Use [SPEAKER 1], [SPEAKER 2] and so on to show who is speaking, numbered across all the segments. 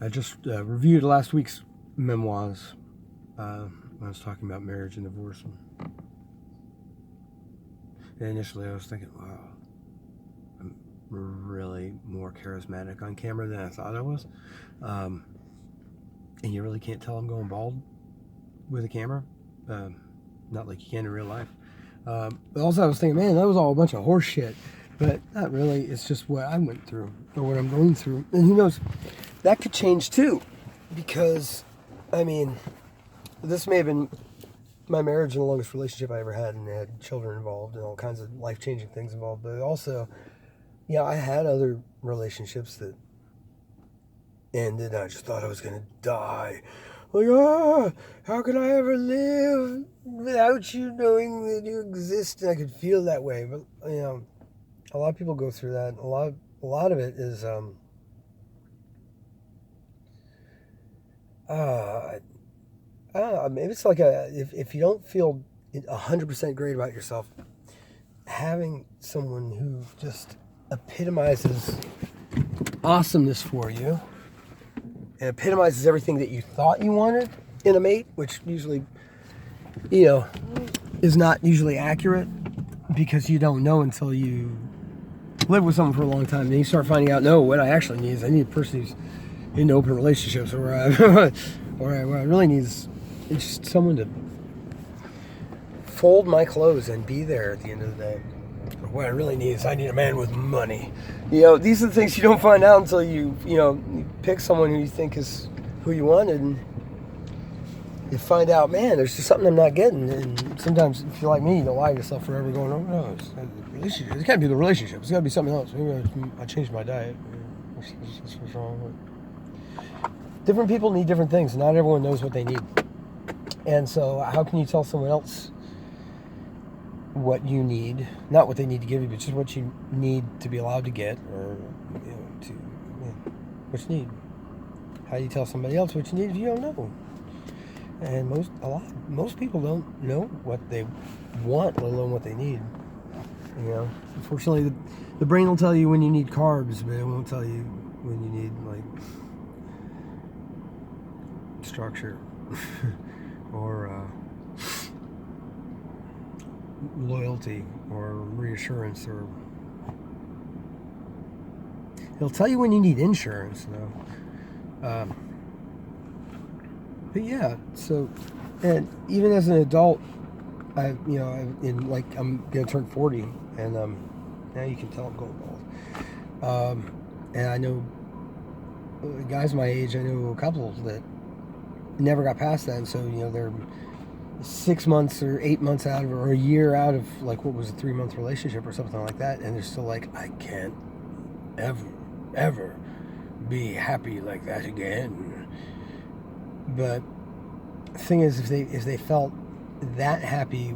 [SPEAKER 1] I just reviewed last week's memoirs. I was talking about marriage and divorce. And initially I was thinking, wow, I'm really more charismatic on camera than I thought I was. And you really can't tell I'm going bald with a camera. Not like you can in real life. But also I was thinking, man, that was all a bunch of horse shit. But not really. It's just what I went through or what I'm going through. And who knows, that could change too. Because, I mean, this may have been my marriage and the longest relationship I ever had, and it had children involved and all kinds of life-changing things involved. But also, yeah, I had other relationships that ended. I just thought I was going to die. Like, how can I ever live without you knowing that you exist? And I could feel that way. But, you know, a lot of people go through that. A lot of it is, maybe it's like if you don't feel 100% great about yourself, having someone who just epitomizes awesomeness for you and epitomizes everything that you thought you wanted in a mate, which usually, you know, is not usually accurate because you don't know until you live with someone for a long time. And then you start finding out, no, what I actually need is I need a person who's in open relationships, or what I really need is just someone to fold my clothes and be there at the end of the day. What I really need is I need a man with money. You know, these are the things you don't find out until you pick someone who you think is who you wanted, and you find out, man, there's just something I'm not getting. And sometimes if you're like me, you lie to yourself forever going, oh no, it's not the relationship. It can't be the relationship. It's got to be something else. Maybe I changed my diet. What's wrong with it? Different people need different things. Not everyone knows what they need. And so how can you tell someone else what you need? Not what they need to give you, but just what you need to be allowed to get, or what you need. How do you tell somebody else what you need if you don't know? And most people don't know what they want, let alone what they need. You know, unfortunately, the brain will tell you when you need carbs, but it won't tell you when you need like structure or loyalty or reassurance, or it'll tell you when you need insurance though. But yeah, so, and even as an adult, I'm gonna turn 40, and now you can tell I'm going bald. And I know guys my age. I know a couple that never got past that, and so they're 6 months or 8 months out of, or a year out of, like, what was a 3-month relationship or something like that, and they're still like, I can't ever be happy like that again. But the thing is, if they felt that happy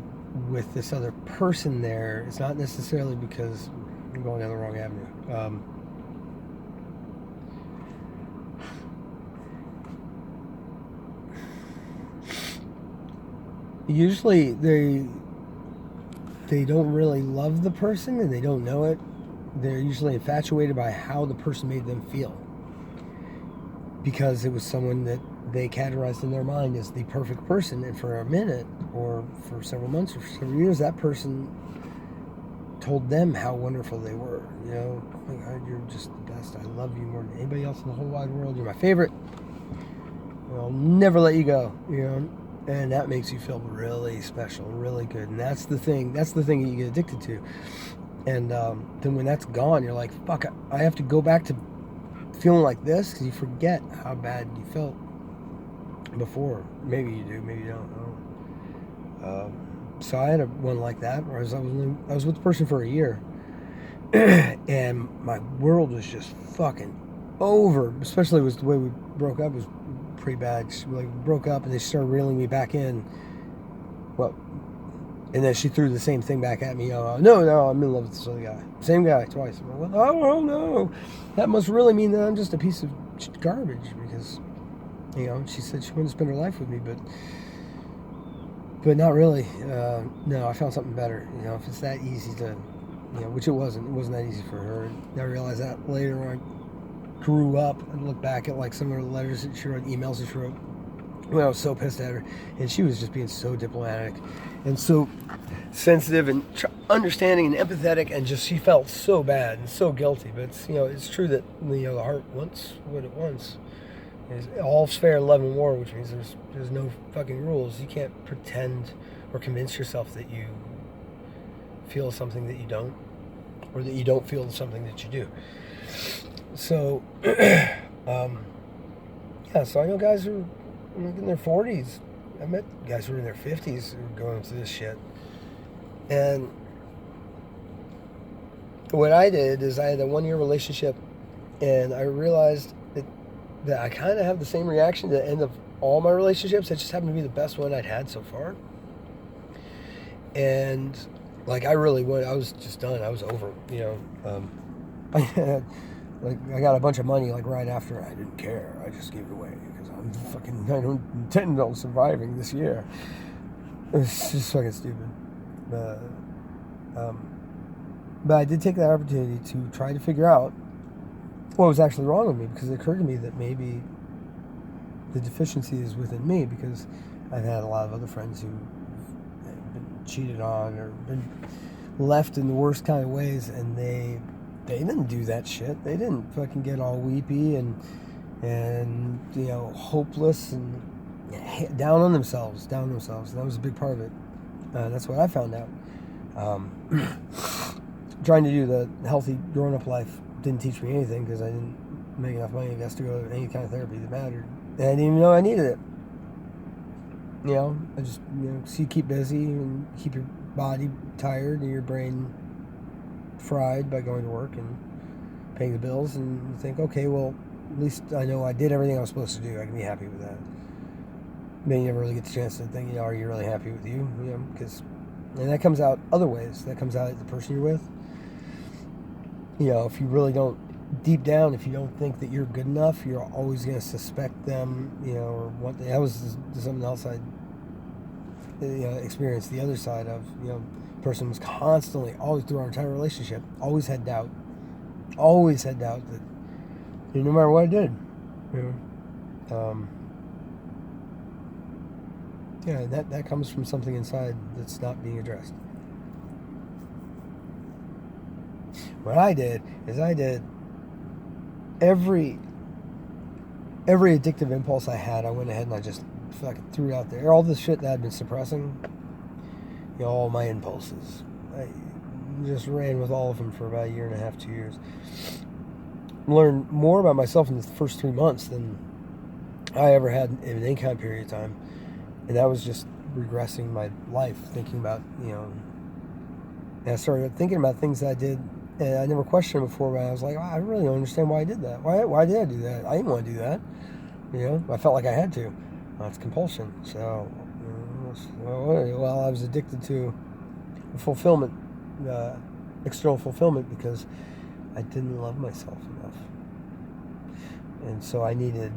[SPEAKER 1] with this other person there, it's not necessarily because you're going down the wrong avenue. Usually they don't really love the person, and they don't know it. They're usually infatuated by how the person made them feel, because it was someone that they categorized in their mind as the perfect person, and for a minute or for several months or for several years, that person told them how wonderful they were. Like, oh, you're just the best. I love you more than anybody else in the whole wide world. You're my favorite. I'll never let you go. And that makes you feel really special, really good. And that's the thing that you get addicted to. And then when that's gone, you're like, fuck, I have to go back to feeling like this, because you forget how bad you felt before. Maybe you do, maybe you don't. So I had one like that, where I was with the person for a year, and my world was just fucking over. Especially was the way we broke up was pretty bad. We broke up, and they started reeling me back in. Well, and then she threw the same thing back at me. No, I'm in love with this other guy. Same guy twice. I'm like, oh no, that must really mean that I'm just a piece of garbage, because she said she wanted to spend her life with me, but not really. No, I found something better. If it's that easy to, which it wasn't that easy for her. And I realized that later when grew up and look back at like some of the letters that she wrote, emails that she wrote, when I was so pissed at her, and she was just being so diplomatic and so sensitive and understanding and empathetic, and just she felt so bad and so guilty. But it's, it's true that the heart wants what it wants. All's fair in love and war, which means there's no fucking rules. You can't pretend or convince yourself that you feel something that you don't, or that you don't feel something that you do. So, so I know guys who are in their 40s. I met guys who were in their 50s who were going through this shit. And what I did is I had a 1-year relationship, and I realized that I kind of have the same reaction to the end of all my relationships. It just happened to be the best one I'd had so far. And like, I was just done. I was over, I got a bunch of money like right after. I didn't care. I just gave it away because I don't intend on surviving this year. It's just fucking stupid. But I did take that opportunity to try to figure out what was actually wrong with me, because it occurred to me that maybe the deficiency is within me, because I've had a lot of other friends who have been cheated on or been left in the worst kind of ways, and they didn't do that shit. They didn't fucking get all weepy and hopeless and down on themselves. And that was a big part of it. That's what I found out. Trying to do the healthy grown-up life didn't teach me anything, because I didn't make enough money, I guess, to go to any kind of therapy that mattered. And I didn't even know I needed it. I just, so you keep busy and keep your body tired and your brain fried by going to work and paying the bills, and you think, okay, well, at least I know I did everything I was supposed to do. I can be happy with that. Then you never really get the chance to think, are you really happy with you? And that comes out other ways. That comes out at the person you're with. If you really don't, deep down, if you don't think that you're good enough, you're always going to suspect them, or want. That was something else I experienced. The other side of, person was constantly, always through our entire relationship, always had doubt that, no matter what I did, that comes from something inside that's not being addressed. What I did is every addictive impulse I had, I went ahead and I just fucking threw it out there. All the shit that I'd been suppressing, all my impulses, I just ran with all of them for about 1.5 to 2 years. Learned more about myself in the first 3 months than I ever had in any kind of period of time. And that was just regressing my life, thinking about, and I started thinking about things that I did, and I never questioned before, but I was like, I really don't understand why I did that. Why did I do that? I didn't want to do that. I felt like I had to. It's compulsion. So, I was addicted to fulfillment, external fulfillment, because I didn't love myself enough. And so I needed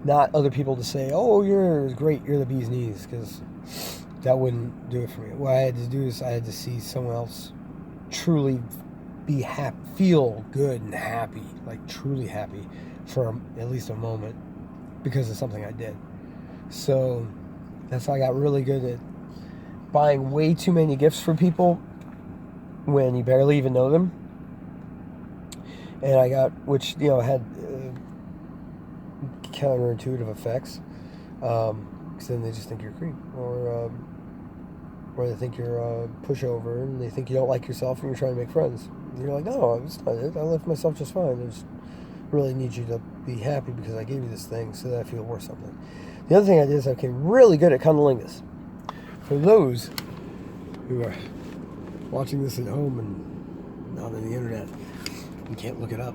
[SPEAKER 1] not other people to say, oh, you're great, you're the bee's knees, because that wouldn't do it for me. What I had to do is I had to see someone else truly be happy, feel good and happy, like truly happy for at least a moment, because of something I did. So that's how I got really good at buying way too many gifts for people when you barely even know them. And I got, which, had counterintuitive effects, because then they just think you're a creep, or they think you're a pushover, and they think you don't like yourself and you're trying to make friends. And you're like, no, it's not it. I left myself just fine. I just really need you to be happy because I gave you this thing so that I feel worth something. The other thing I did is I became really good at Cunnilingus. For those who are watching this at home and not on the internet and can't look it up,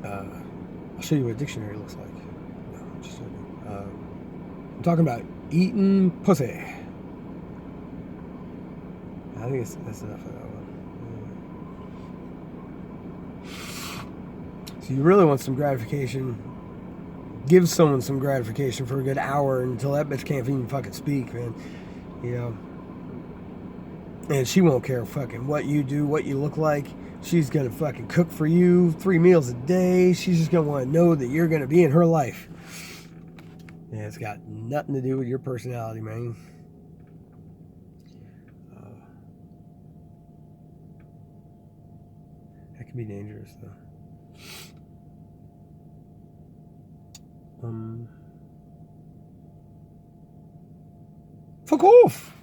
[SPEAKER 1] I'll show you what a dictionary looks like. No, just I'm talking about eating pussy. I think that's enough of that one. So you really want some gratification, give someone some gratification for a good hour until that bitch can't even fucking speak, man. And she won't care fucking what you do, what you look like, She's going to fucking cook for you 3 meals a day. She's just going to want to know that you're going to be in her life. And it's got nothing to do with your personality, man. That can be dangerous, though. Fuck off!